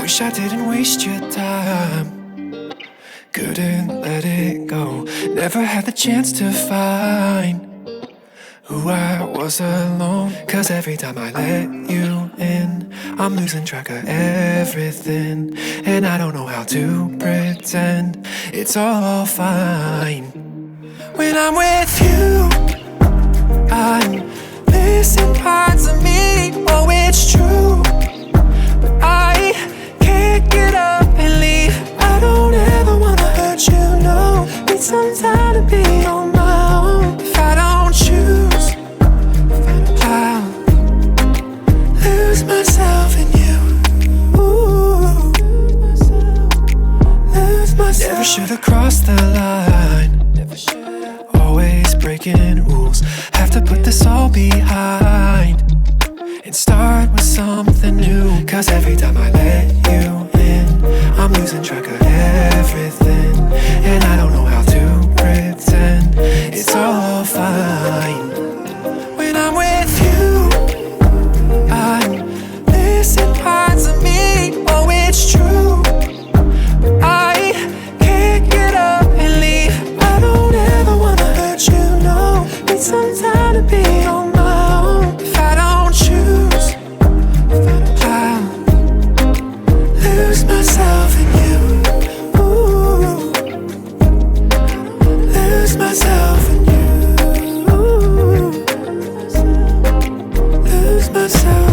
Wish I didn't waste your time. Couldn't let it go. Never had the chance to find who I was alone. Cause every time I let you in, I'm losing track of everything. And I don't know how to pretend it's all fine. When I'm with you, I'm missing parts of me. Oh, it's true, but I can't get up and leave. I don't ever wanna hurt you, no. Need some time to be on my own. If I don't choose, I'll lose myself in you. Ooh, lose myself. Never should've crossed the line. Always breaking rules. Have to put this all behind and start with something new. Cause every time I let you in, I'm losing track of everything. And I don't know how to pretend it's all fine. When I'm with you, I'm missing parts of me. Oh, it's true, but I can't get up and leave. I don't ever wanna hurt you, no. Need some time to be on my own. If I don't choose, I'll lose myself in you. Ooh, lose myself in you. Ooh, lose myself.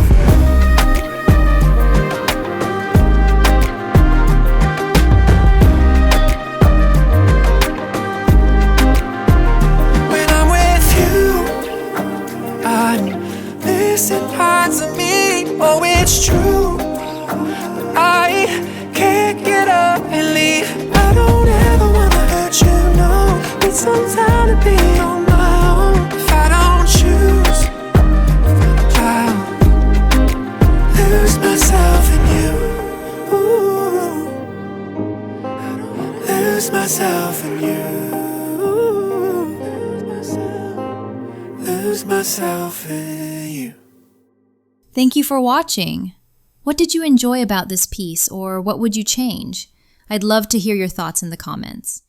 When I'm with you, I'm missing parts of me. Oh, it's true, but I can't get up and leave. I don't ever wanna hurt you, no. Need some time to be on my own. If I don't choose, I'll lose myself in you. Ooh, lose myself in you. Lose myself in you. Thank you for watching. What did you enjoy about this piece, or what would you change? I'd love to hear your thoughts in the comments.